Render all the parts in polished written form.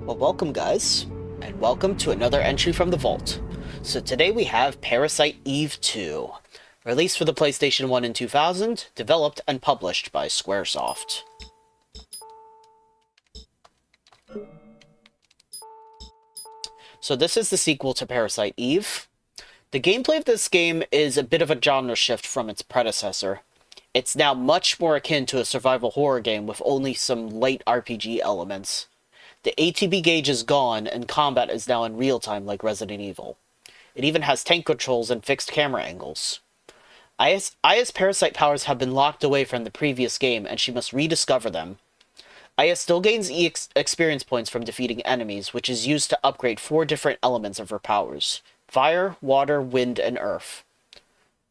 Well, welcome guys, and welcome to another entry from the vault. So today we have Parasite Eve 2, released for the PlayStation 1 in 2000, developed and published by Squaresoft. So this is the sequel to Parasite Eve. The gameplay of this game is a bit of a genre shift from its predecessor. It's now much more akin to a survival horror game with only some light RPG elements. The ATB gauge is gone, and combat is now in real time like Resident Evil. It even has tank controls and fixed camera angles. Aya's parasite powers have been locked away from the previous game, and she must rediscover them. Aya still gains experience points from defeating enemies, which is used to upgrade 4 different elements of her powers: fire, water, wind, and earth.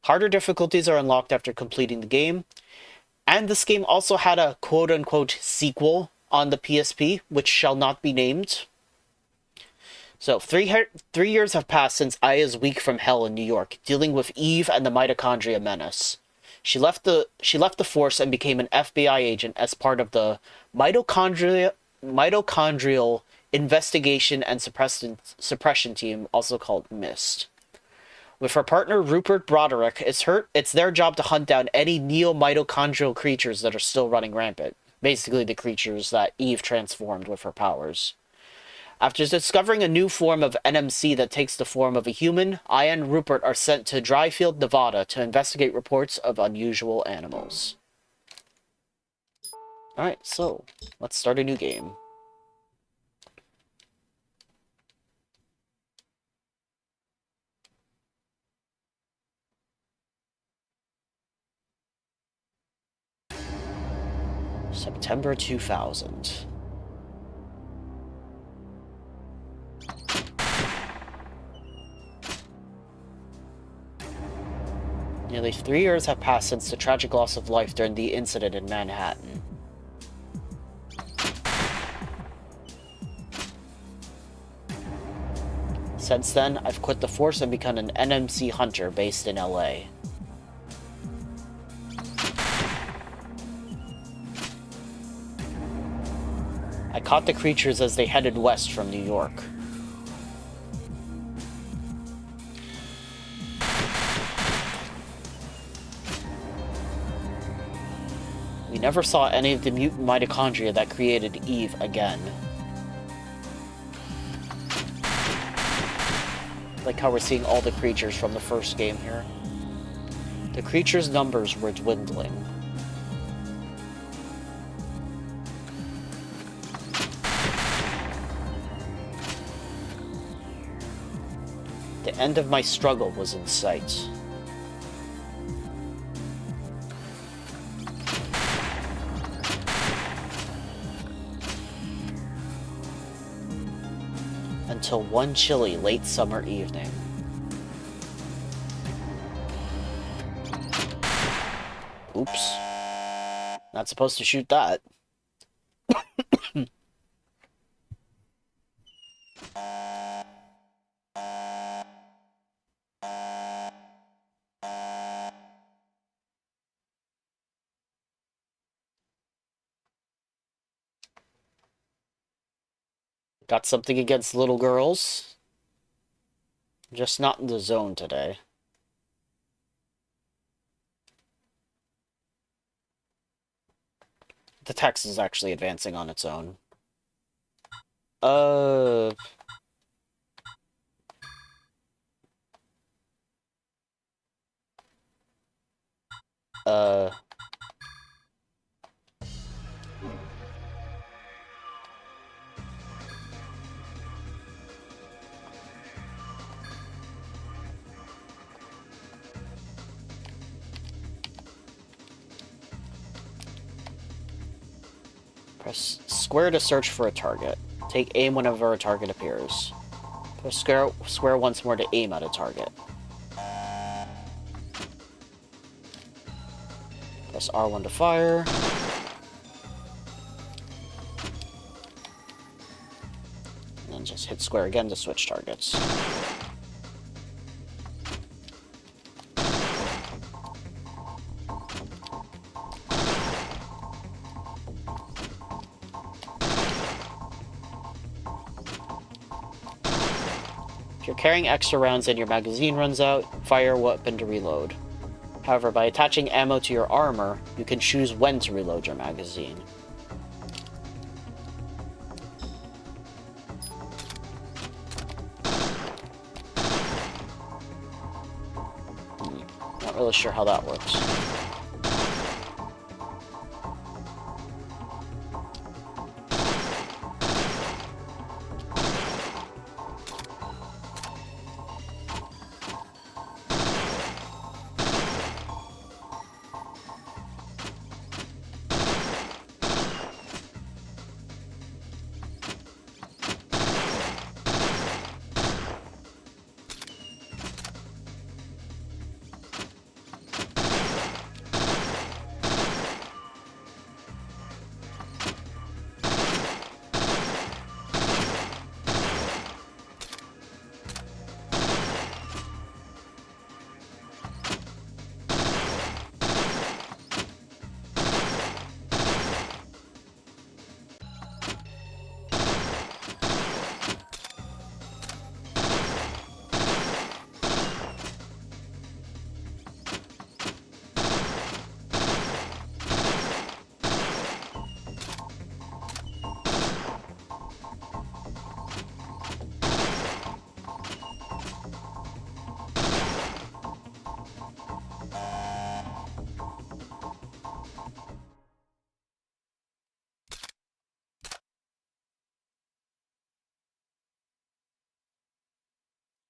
Harder difficulties are unlocked after completing the game, and this game also had a quote-unquote sequel on the PSP, which shall not be named. So, 3 years have passed since Aya's week from hell in New York, dealing with Eve and the Mitochondria menace. She left the force and became an FBI agent as part of the Mitochondrial Investigation and Suppression Team, also called MIST. With her partner Rupert Broderick, it's their job to hunt down any neo-mitochondrial creatures that are still running rampant. Basically the creatures that Eve transformed with her powers. After discovering a new form of NMC that takes the form of a human, Aya and Rupert are sent to Dryfield, Nevada to investigate reports of unusual animals. Alright, so let's start a new game. September 2000. Nearly 3 years have passed since the tragic loss of life during the incident in Manhattan. Since then, I've quit the force and become an NMC hunter based in LA. I caught the creatures as they headed west from New York. We never saw any of the mutant mitochondria that created Eve again. Like how we're seeing all the creatures from the first game here. The creatures' numbers were dwindling. The end of my struggle was in sight. Until one chilly late summer evening. Oops. Not supposed to shoot that. Got something against little girls. Just not in the zone today. The text is actually advancing on its own. Uh... Uh... Press square to search for a target. Take aim whenever a target appears. Press square once more to aim at a target. Press R1 to fire. And then just hit square again to switch targets. If you're carrying extra rounds and your magazine runs out, fire a weapon to reload. However, by attaching ammo to your armor, you can choose when to reload your magazine. Not really sure how that works.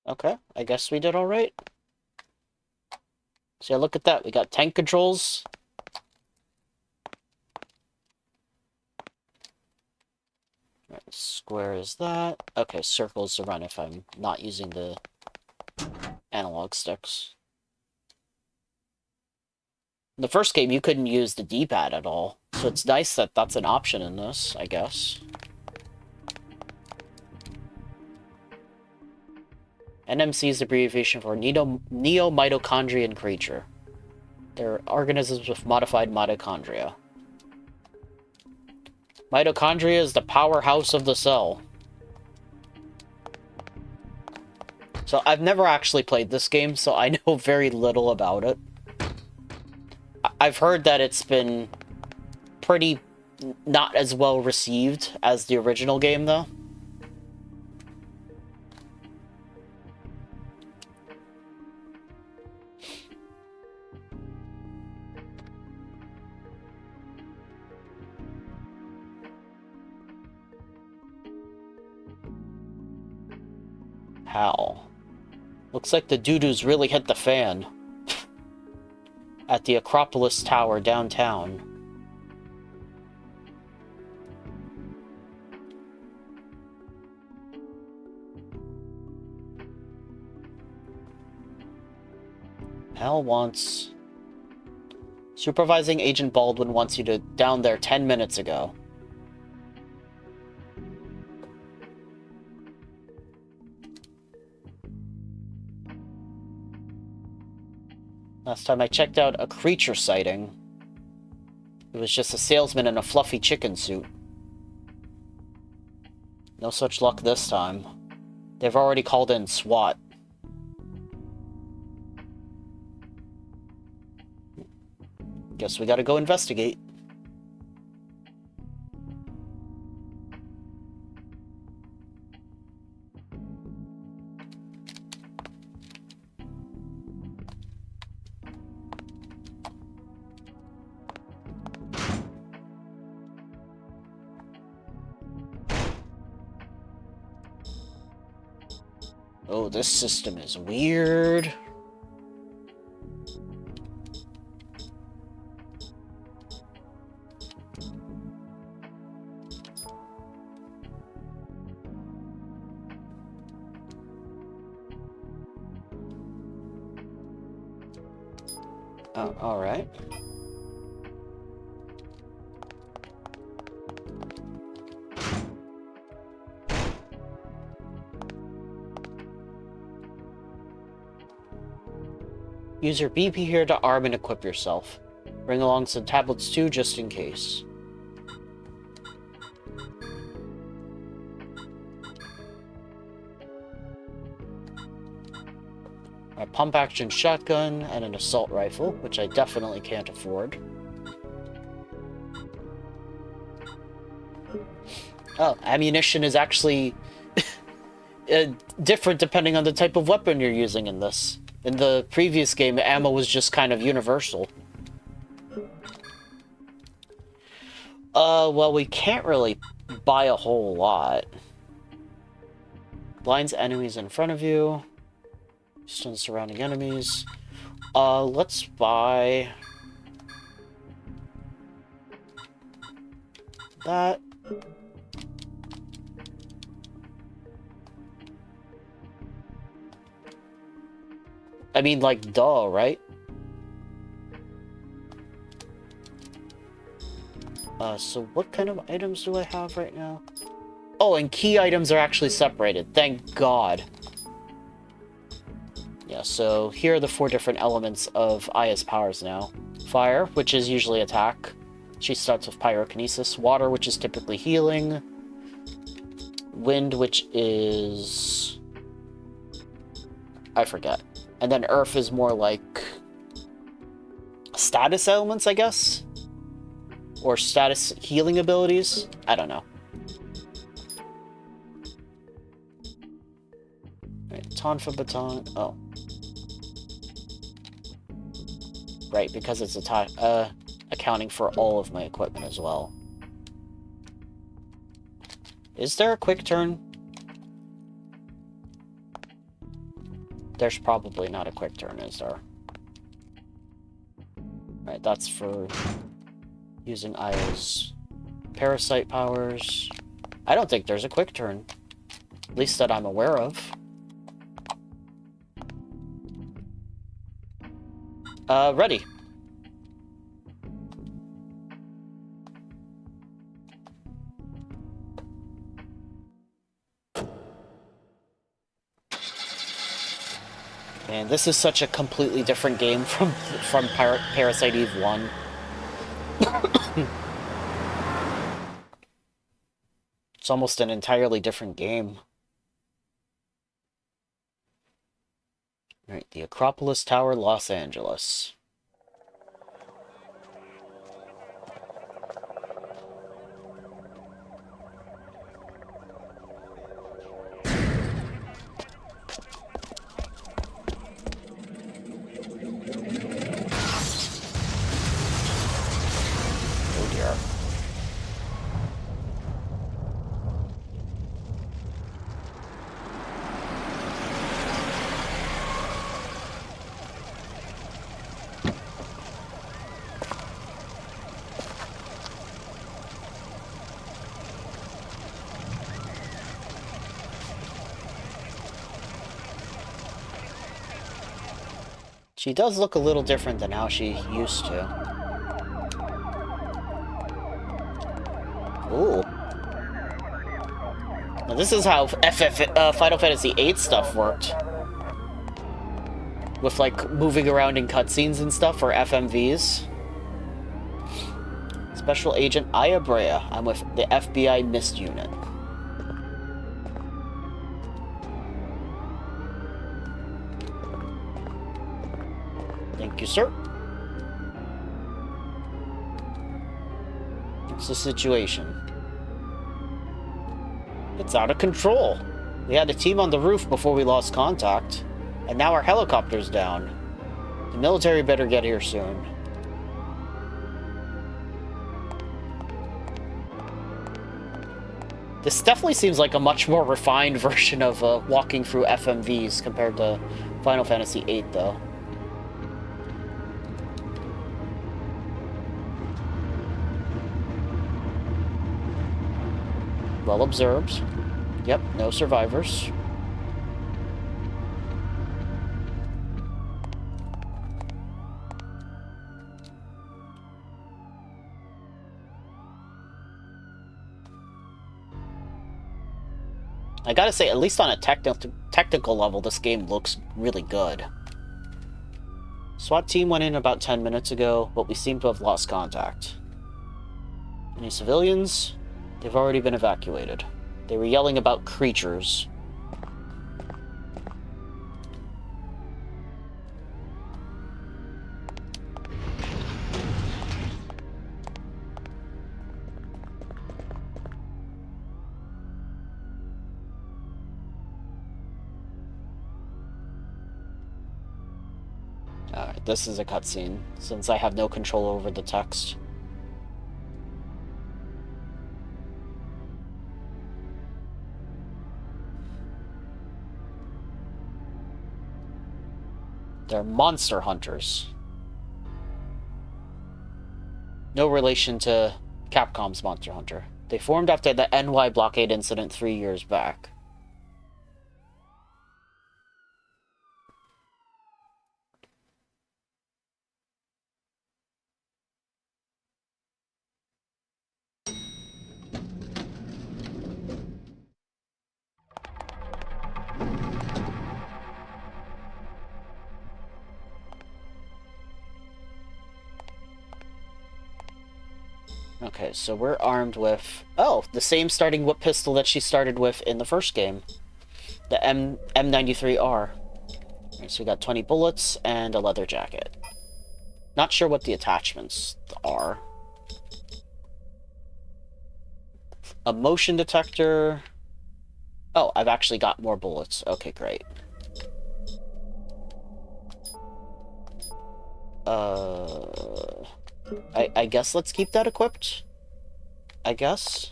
Okay, I guess we did alright. So yeah, look at that. We got tank controls. Right, square is that. Okay, circles to run if I'm not using the analog sticks. In the first game, you couldn't use the D-pad at all. So it's nice that that's an option in this, I guess. NMC is the abbreviation for neo-mitochondrian creature. They're organisms with modified mitochondria. Mitochondria is the powerhouse of the cell. So I've never actually played this game, so I know very little about it. I've heard that it's been pretty not as well received as the original game, though. How? Looks like the doo-doos really hit the fan. At the Acropolis Tower downtown. Hal wants... Supervising Agent Baldwin wants you to down there 10 minutes ago. Last time I checked out a creature sighting, it was just a salesman in a fluffy chicken suit. No such luck this time. They've already called in SWAT. Guess we gotta go investigate. Oh, this system is weird. Oh, all right. Use your BP here to arm and equip yourself. Bring along some tablets too, just in case. A pump-action shotgun and an assault rifle, which I definitely can't afford. Oh, ammunition is actually different depending on the type of weapon you're using in this. In the previous game, ammo was just kind of universal. Well, we can't really buy a whole lot. Blinds enemies in front of you. Stun surrounding enemies. Let's buy that. I mean, like, duh, right? So what kind of items do I have right now? Oh, and key items are actually separated. Thank God. Yeah, so here are the 4 different elements of Aya's powers now. Fire, which is usually attack. She starts with pyrokinesis. Water, which is typically healing. Wind, which is... I forget. And then Earth is more like... status elements, I guess? Or status healing abilities? I don't know. Alright, Tonfa Baton... Oh. Right, because it's accounting for all of my equipment as well. Is there a quick turn? There's probably not a quick turn, is there? Right, that's for using Aya's Parasite Powers. I don't think there's a quick turn. At least that I'm aware of. Ready. Man, this is such a completely different game from Parasite Eve 1. It's almost an entirely different game. Alright, the Acropolis Tower, Los Angeles. Oh dear. She does look a little different than how she used to. Ooh. Now this is how Final Fantasy VIII stuff worked. with, like, moving around in cutscenes and stuff, or FMVs. Special Agent Aya Brea. I'm with the FBI MIST unit. Thank you, sir. What's the situation? It's out of control. We had a team on the roof before we lost contact, and now our helicopter's down. The military better get here soon. This definitely seems like a much more refined version of walking through FMVs compared to Final Fantasy VIII, though. Well observed. Yep, no survivors. I gotta say, at least on a technical level, this game looks really good. SWAT team went in about 10 minutes ago, but we seem to have lost contact. Any civilians? They've already been evacuated. They were yelling about creatures. Alright, this is a cutscene, since I have no control over the text. They're monster hunters. No relation to Capcom's Monster Hunter. They formed after the NY blockade incident 3 years back. Okay, so we're armed with... Oh, the same starting whip pistol that she started with in the first game. The M93R. Right, so we got 20 bullets and a leather jacket. Not sure what the attachments are. A motion detector. Oh, I've actually got more bullets. Okay, great. I guess let's keep that equipped. I guess.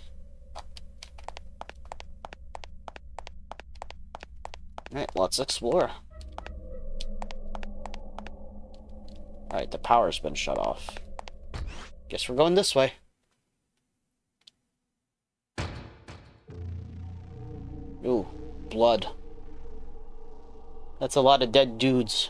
Alright, let's explore. Alright, the power's been shut off. Guess we're going this way. Ooh, blood. That's a lot of dead dudes.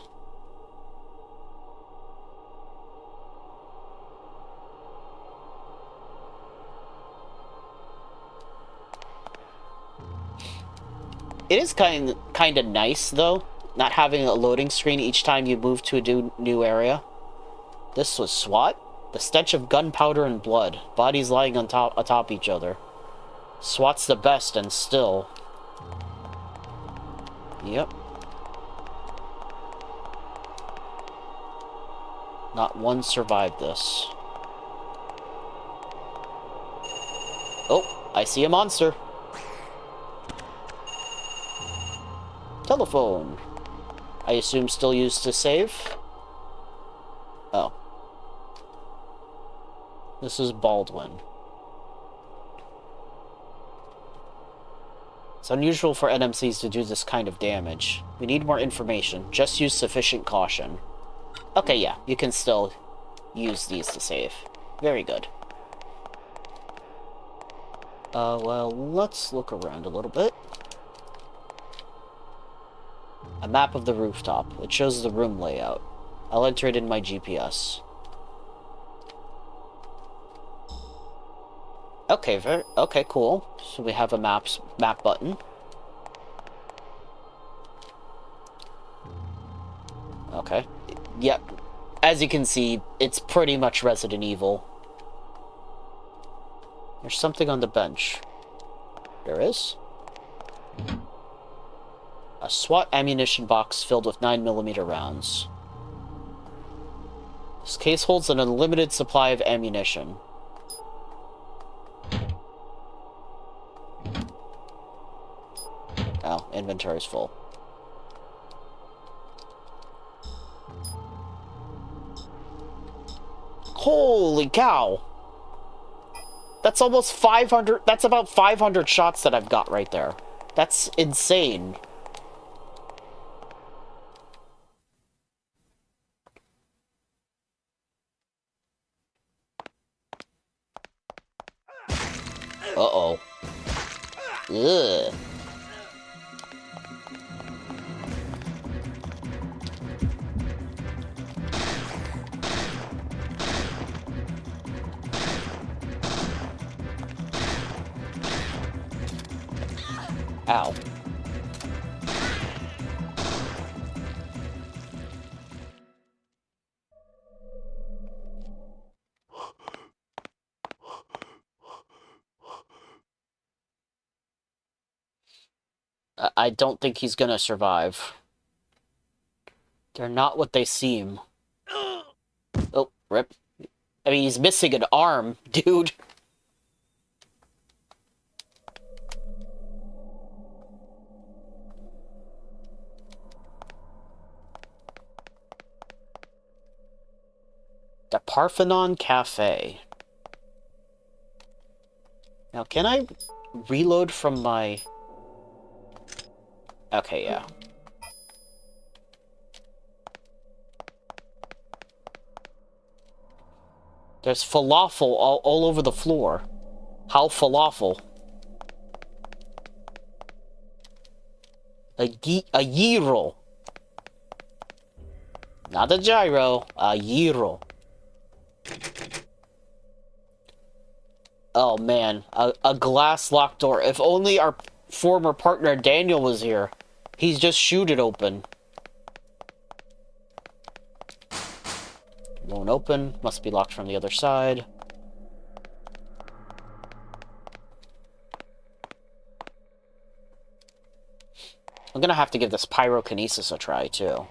It is kind of nice, though, not having a loading screen each time you move to a new area. This was SWAT? The stench of gunpowder and blood. Bodies lying on atop each other. SWAT's the best, and still. Yep. Not one survived this. Oh, I see a monster. Telephone. I assume still used to save? Oh. This is Baldwin. It's unusual for NMCs to do this kind of damage. We need more information. Just use sufficient caution. Okay, yeah, you can still use these to save. Very good. Well, let's look around a little bit. A map of the rooftop. It shows the room layout. I'll enter it in my GPS. Okay, okay, cool. So we have a map button. Okay. Yep. As you can see, it's pretty much Resident Evil. There's something on the bench. There is. A SWAT ammunition box filled with 9mm rounds. This case holds an unlimited supply of ammunition. Oh, inventory's full. Holy cow! That's almost 500... That's about 500 shots that I've got right there. That's insane. Uh-oh. Ugh. Ow. I don't think he's gonna survive. They're not what they seem. Oh, rip. I mean, he's missing an arm, dude. The Parthenon Cafe. Now, can I reload from my... Okay, yeah. There's falafel all over the floor. How falafel? A gyro. Not a gyro, a gyro. Oh man, a glass locked door. If only our former partner Daniel was here. He's just shoot it open. Won't open. Must be locked from the other side. I'm gonna have to give this pyrokinesis a try, too.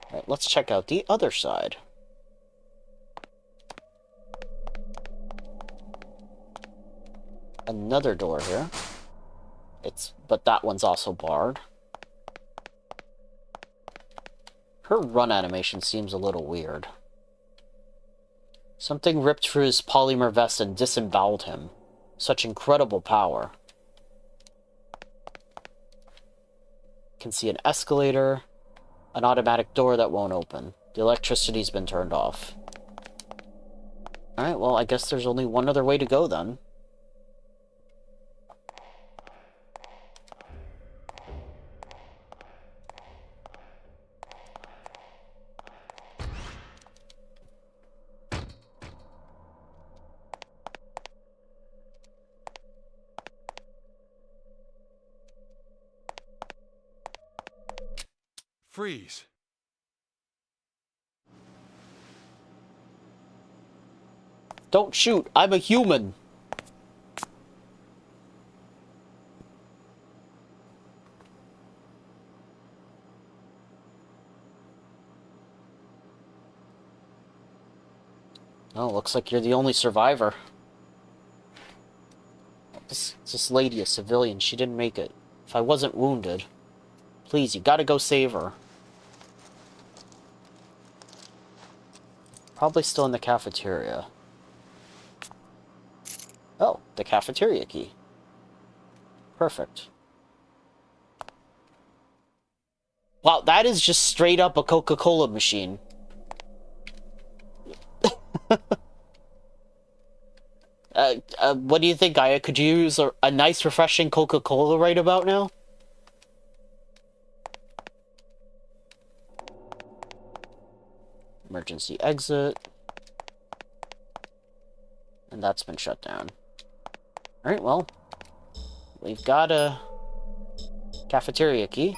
Alright, let's check out the other side. Another door here. But that one's also barred. Her run animation seems a little weird. Something ripped through his polymer vest and disemboweled him. Such incredible power. Can see an escalator. An automatic door that won't open. The electricity's been turned off. Alright, well, I guess there's only one other way to go then. Freeze. Don't shoot, I'm a human. Oh, looks like you're the only survivor. This lady, a civilian, she didn't make it. If I wasn't wounded. Please, you gotta go save her. Probably still in the cafeteria. Oh, the cafeteria key. Perfect. Wow, that is just straight up a Coca-Cola machine. What do you think, Gaia? Could you use a nice, refreshing Coca-Cola right about now? Emergency exit. And that's been shut down. Alright, well, we've got a cafeteria key.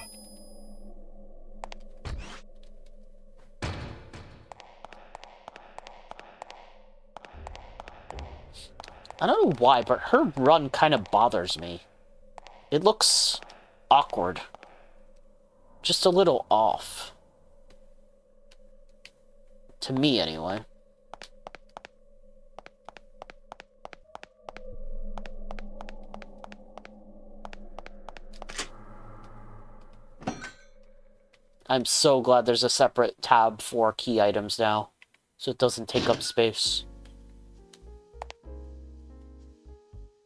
I don't know why, but her run kind of bothers me. It looks awkward. Just a little off. To me, anyway. I'm so glad there's a separate tab for key items now, so it doesn't take up space.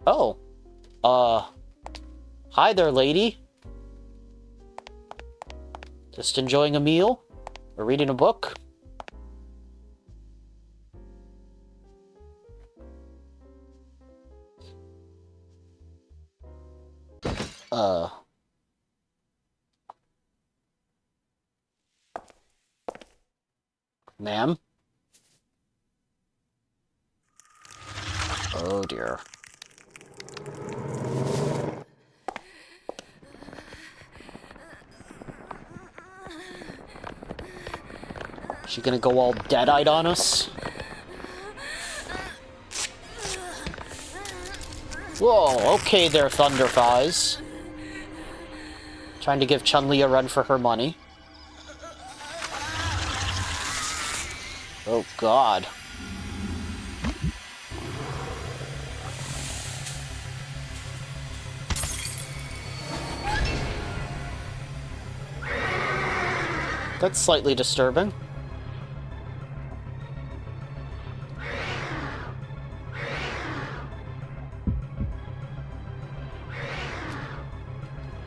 Oh. Hi there, lady. Just enjoying a meal? Or reading a book? Ma'am? Oh, dear. She gonna go all dead-eyed on us? Whoa, okay there, Thunder Thighs. Trying to give Chun-Li a run for her money. Oh, God. That's slightly disturbing.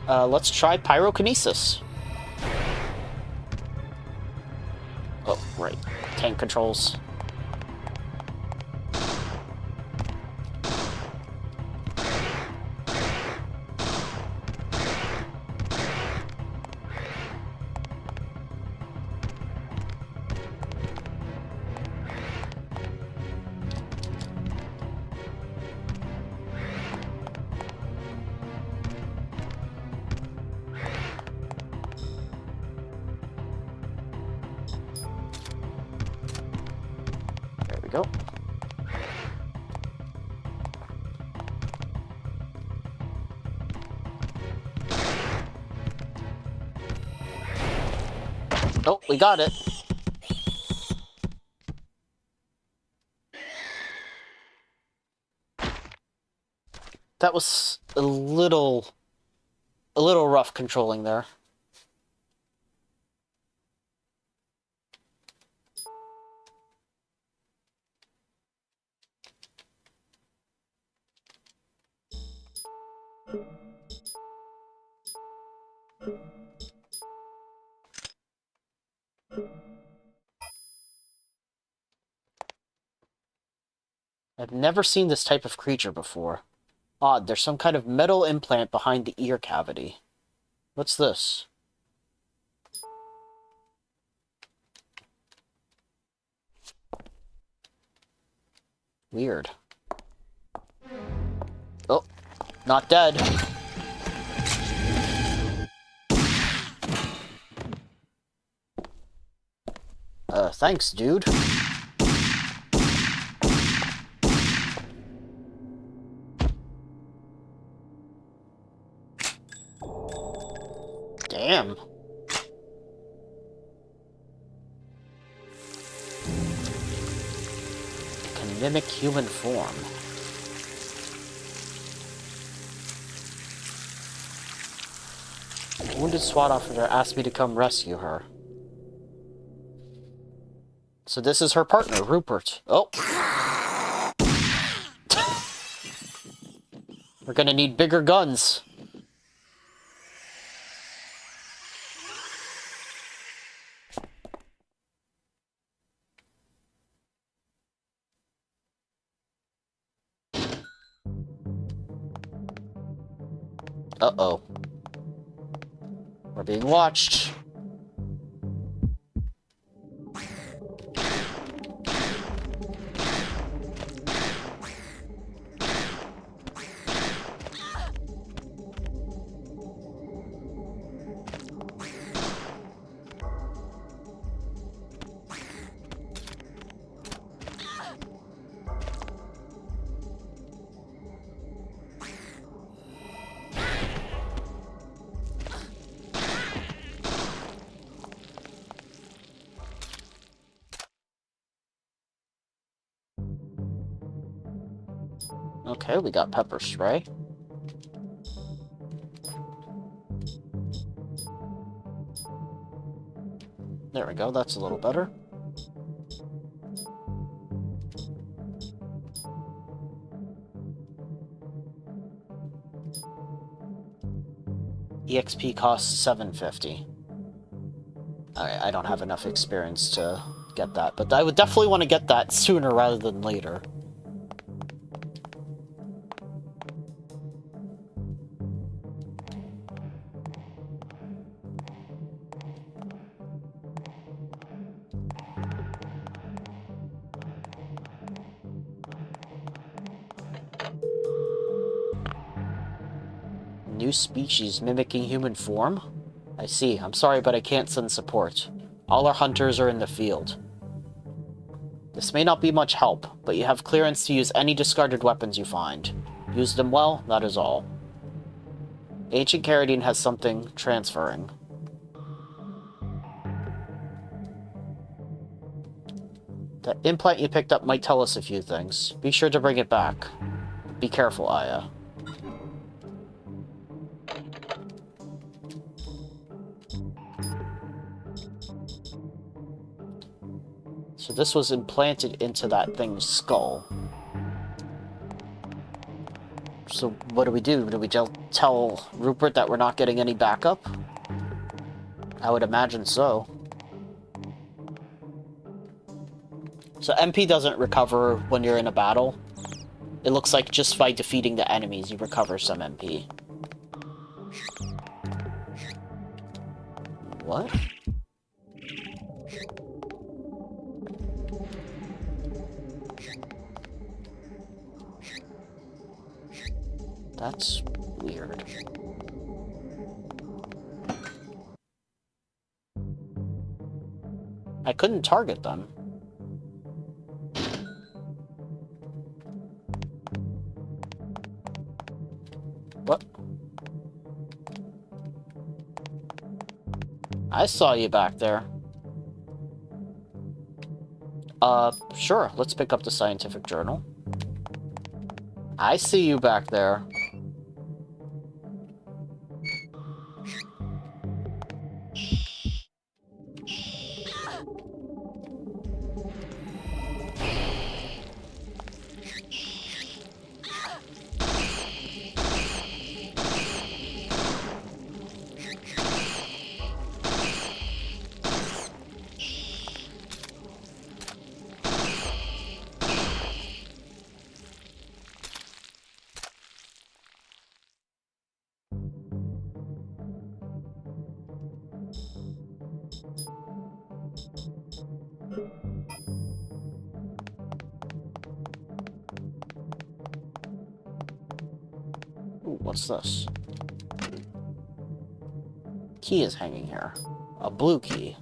Let's try pyrokinesis. Oh, right. Tank controls. There we go. Oh, we got it. That was a little rough controlling there. I've never seen this type of creature before. Odd, there's some kind of metal implant behind the ear cavity. What's this? Weird. Oh, not dead. Thanks, dude. Damn. Can mimic human form. Wounded SWAT officer asked me to come rescue her. So this is her partner, Rupert. Oh. We're gonna need bigger guns. Uh-oh. We're being watched. Okay, we got pepper spray. There we go, that's a little better. EXP costs $750. I don't have enough experience to get that, but I would definitely want to get that sooner rather than later. New species mimicking human form? I see. I'm sorry, but I can't send support. All our hunters are in the field. This may not be much help, but you have clearance to use any discarded weapons you find. Use them well, that is all. Ancient Carradine has something transferring. The implant you picked up might tell us a few things. Be sure to bring it back. Be careful, Aya. So this was implanted into that thing's skull. So what do? Do we tell Rupert that we're not getting any backup? I would imagine so. So MP doesn't recover when you're in a battle. It looks like just by defeating the enemies you recover some MP. What? That's weird. I couldn't target them. What? I saw you back there. Sure. Let's pick up the scientific journal. I see you back there. Ooh, what's this? Key is hanging here. A blue key.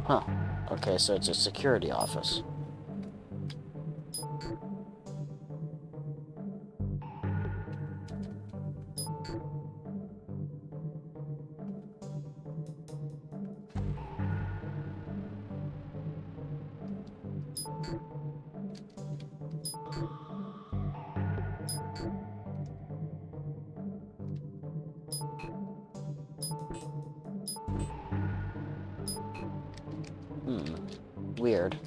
Huh. Okay, so it's a security office. Weird.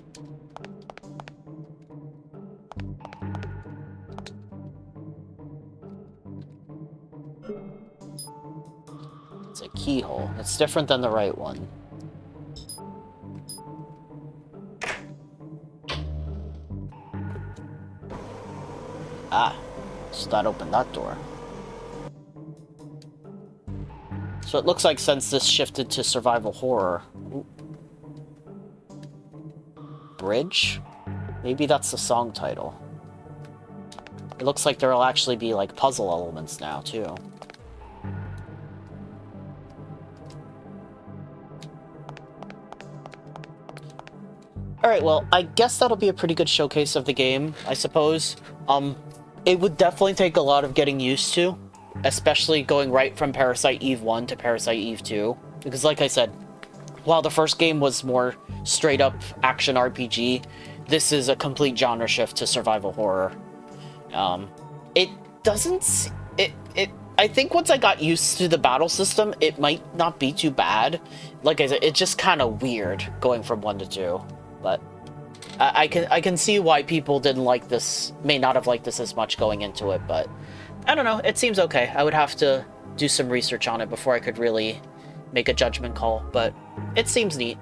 It's a keyhole. It's different than the right one. Ah, so that opened that door. So it looks like since this shifted to survival horror... Ooh. Bridge? Maybe that's the song title. It looks like there'll actually be, like, puzzle elements now, too. Alright, well, I guess that'll be a pretty good showcase of the game, I suppose. It would definitely take a lot of getting used to, especially going right from Parasite Eve 1 to Parasite Eve 2. Because, like I said, while the first game was more straight-up action RPG, this is a complete genre shift to survival horror. It doesn't... I think once I got used to the battle system, it might not be too bad. Like I said, it's just kind of weird going from 1 to 2. But I can see why people didn't like this, may not have liked this as much going into it, but I don't know, it seems okay. I would have to do some research on it before I could really make a judgment call, but it seems neat.